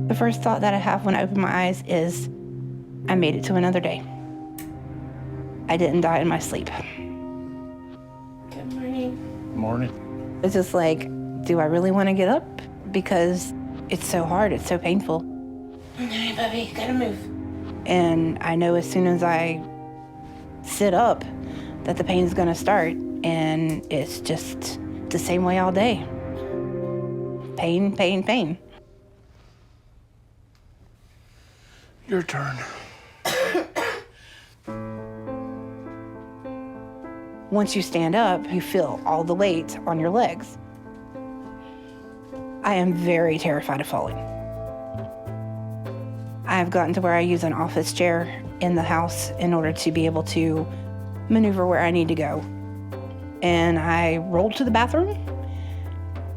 The first thought that I have when I open my eyes is, I made it to another day. I didn't die in my sleep. Good morning. Morning. It's just like, do I really want to get up? Because it's so hard, it's so painful. Hey, puppy, gotta move. And I know as soon as I sit up that the pain's gonna start, and it's just the same way all day. Pain, pain, pain. Your turn. Once you stand up, you feel all the weight on your legs. I am very terrified of falling. I've gotten to where I use an office chair in the house in order to be able to maneuver where I need to go. And I roll to the bathroom,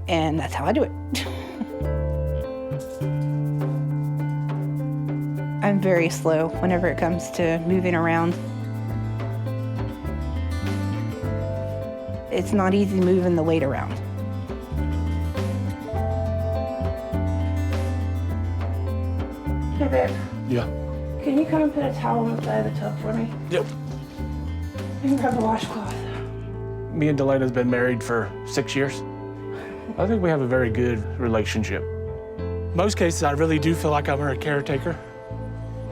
and that's how I do it. I'm very slow whenever it comes to moving around. It's not easy moving the weight around. Hey, babe, Yeah. can you come and put a towel on the side of the tub for me? Yep. And grab a washcloth. Me and Delana's been married for 6 years. I think we have a very good relationship. Most cases, I really do feel like I'm her caretaker,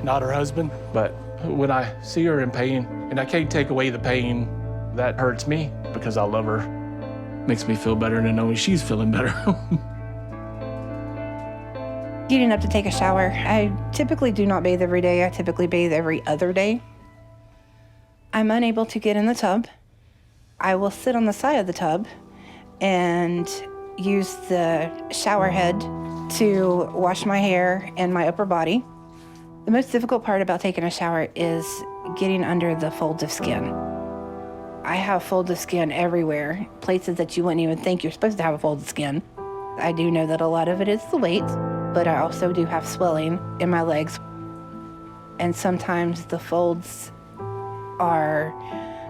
not her husband. But when I see her in pain, and I can't take away the pain, that hurts me because I love her. Makes me feel better to know she's feeling better. Getting up to take a shower, I typically do not bathe every day. I typically bathe every other day. I'm unable to get in the tub. I will sit on the side of the tub and use the shower head to wash my hair and my upper body. The most difficult part about taking a shower is getting under the folds of skin. I have folds of skin everywhere, places that you wouldn't even think you're supposed to have a fold of skin. I do know that a lot of it is the weight, but I also do have swelling in my legs. And sometimes the folds are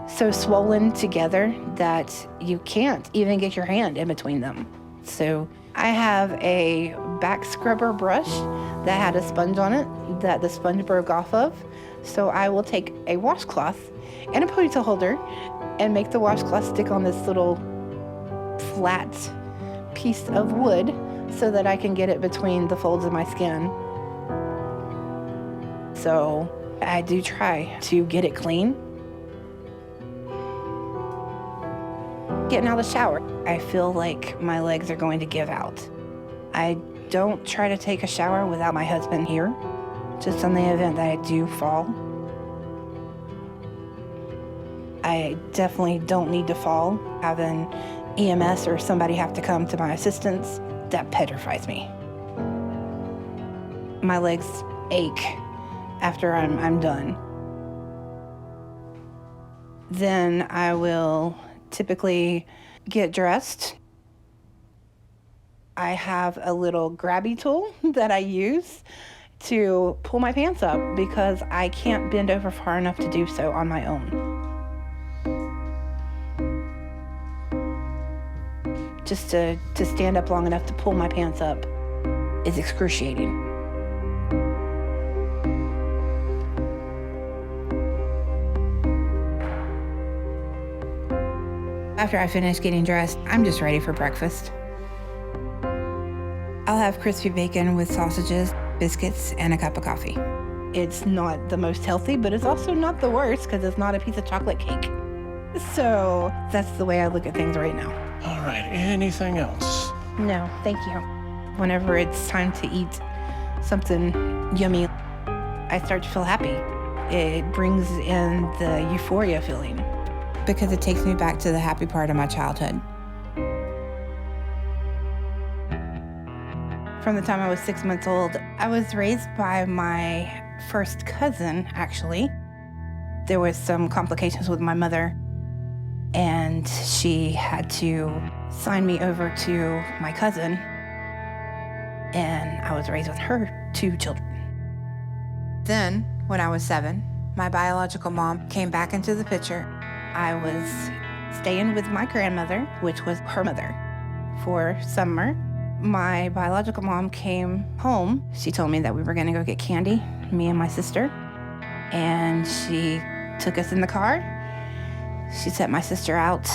so swollen together that you can't even get your hand in between them. So I have a back scrubber brush that had a sponge on it that the sponge broke off of. So I will take a washcloth and a ponytail holder and make the washcloth stick on this little flat piece of wood so that I can get it between the folds of my skin. So I do try to get it clean. Getting out of the shower, I feel like my legs are going to give out. I don't try to take a shower without my husband here, just on the event that I do fall. I definitely don't need to fall. Having EMS or somebody have to come to my assistance, that petrifies me. My legs ache after I'm done. Then I will typically get dressed. I have a little grabby tool that I use to pull my pants up because I can't bend over far enough to do so on my own. Just to stand up long enough to pull my pants up is excruciating. After I finish getting dressed, I'm just ready for breakfast. I'll have crispy bacon with sausages, biscuits, and a cup of coffee. It's not the most healthy, but it's also not the worst because it's not a piece of chocolate cake. So that's the way I look at things right now. All right, anything else? No, thank you. Whenever it's time to eat something yummy, I start to feel happy. It brings in the euphoria feeling because it takes me back to the happy part of my childhood. From the time I was 6 months old, I was raised by my first cousin, actually. There was some complications with my mother, and she had to sign me over to my cousin, and I was raised with her 2 children. Then, when I was 7, my biological mom came back into the picture. I was staying with my grandmother, which was her mother, for summer. My biological mom came home. She told me that we were gonna go get candy, me and my sister, and she took us in the car. She set my sister out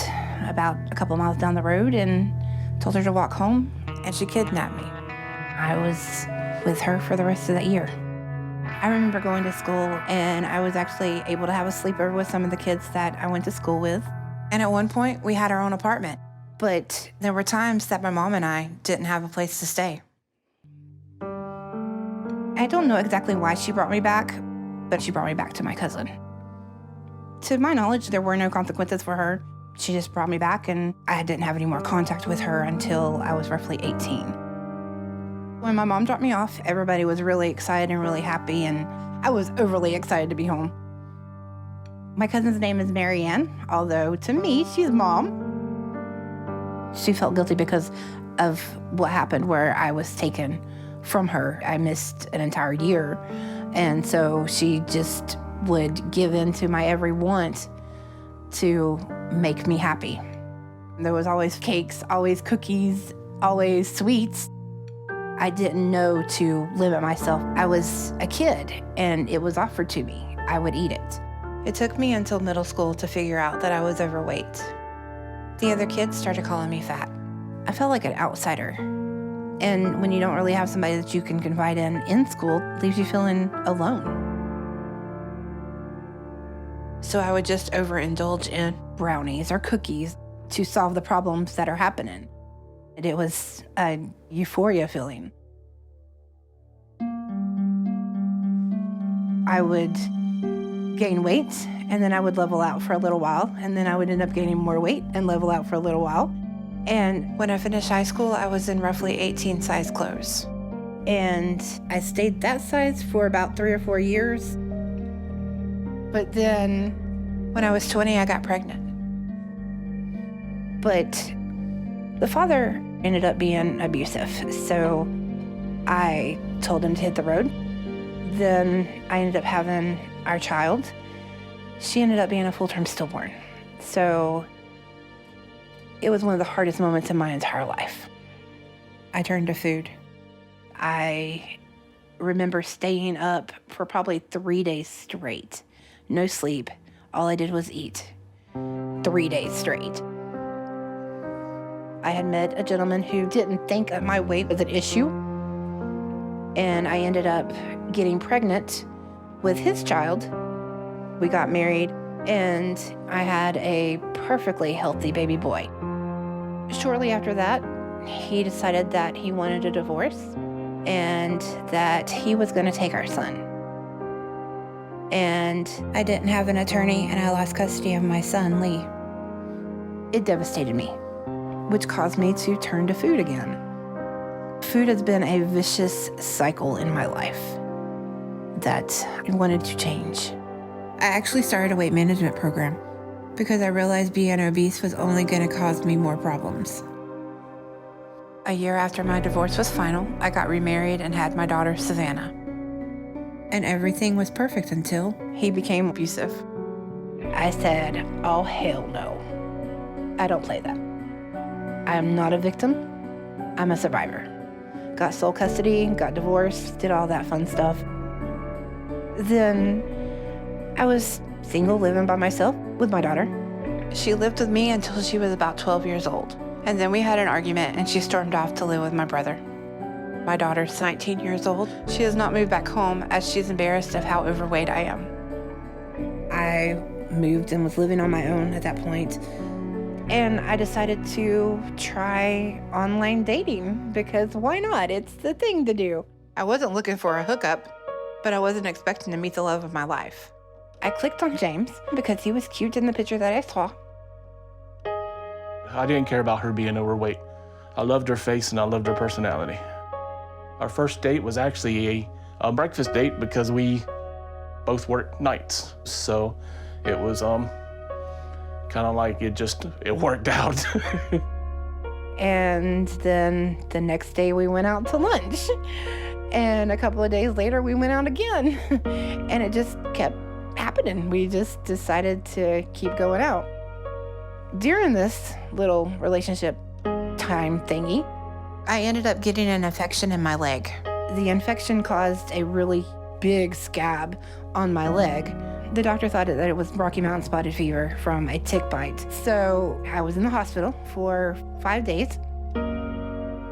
about a couple miles down the road and told her to walk home, and she kidnapped me. I was with her for the rest of that year. I remember going to school, and I was actually able to have a sleepover with some of the kids that I went to school with. And at one point, we had our own apartment. But there were times that my mom and I didn't have a place to stay. I don't know exactly why she brought me back, but she brought me back to my cousin. To my knowledge, there were no consequences for her. She just brought me back, and I didn't have any more contact with her until I was roughly 18. When my mom dropped me off, everybody was really excited and really happy, and I was overly excited to be home. My cousin's name is Marianne, although to me, she's Mom. She felt guilty because of what happened where I was taken from her. I missed an entire year, and so she just would give in to my every want to make me happy. There was always cakes, always cookies, always sweets. I didn't know to limit myself. I was a kid, and it was offered to me. I would eat it. It took me until middle school to figure out that I was overweight. The other kids started calling me fat. I felt like an outsider. And when you don't really have somebody that you can confide in school, it leaves you feeling alone. So I would just overindulge in brownies or cookies to solve the problems that are happening. It was a euphoria feeling. I would gain weight, and then I would level out for a little while, and then I would end up gaining more weight and level out for a little while. And when I finished high school, I was in roughly 18 size clothes. And I stayed that size for about 3 or 4 years. But then when I was 20, I got pregnant. But the father ended up being abusive, so I told him to hit the road. Then I ended up having our child. She ended up being a full-term stillborn. So it was one of the hardest moments in my entire life. I turned to food. I remember staying up for probably 3 days straight. No sleep. All I did was eat. 3 days straight. I had met a gentleman who didn't think that my weight was an issue, and I ended up getting pregnant with his child. We got married, and I had a perfectly healthy baby boy. Shortly after that, he decided that he wanted a divorce and that he was going to take our son. And I didn't have an attorney, and I lost custody of my son, Lee. It devastated me, which caused me to turn to food again. Food has been a vicious cycle in my life that I wanted to change. I actually started a weight management program because I realized being obese was only going to cause me more problems. A year after my divorce was final, I got remarried and had my daughter, Savannah. And everything was perfect until he became abusive. I said, oh, hell no. I don't play that. I am not a victim. I'm a survivor. Got sole custody, got divorced, did all that fun stuff. Then I was single, living by myself with my daughter. She lived with me until she was about 12 years old. And then we had an argument, and she stormed off to live with my brother. My daughter's 19 years old. She has not moved back home as she's embarrassed of how overweight I am. I moved and was living on my own at that point. And I decided to try online dating because why not? It's the thing to do. I wasn't looking for a hookup, but I wasn't expecting to meet the love of my life. I clicked on James because he was cute in the picture that I saw. I didn't care about her being overweight. I loved her face and I loved her personality. Our first date was actually a breakfast date because we both worked nights. So it was kind of like it worked out. And then the next day we went out to lunch. And a couple of days later we went out again. And it just kept happening. We just decided to keep going out. During this little relationship time thingy, I ended up getting an infection in my leg. The infection caused a really big scab on my leg. The doctor thought that it was Rocky Mountain spotted fever from a tick bite. So I was in the hospital for 5 days.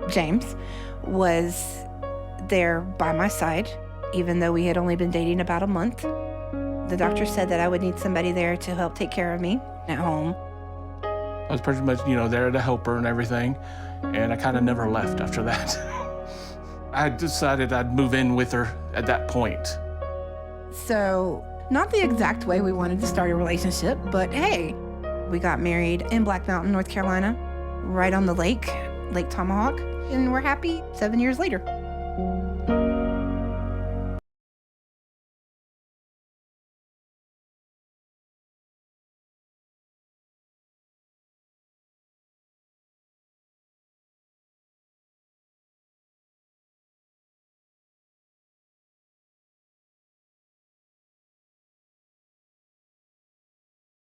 James was there by my side, even though we had only been dating about a month. The doctor said that I would need somebody there to help take care of me at home. I was pretty much, there to help her and everything, and I kind of never left after that. I decided I'd move in with her at that point. So, not the exact way we wanted to start a relationship, but hey, we got married in Black Mountain, North Carolina, right on the lake, Lake Tomahawk, and we're happy 7 years later.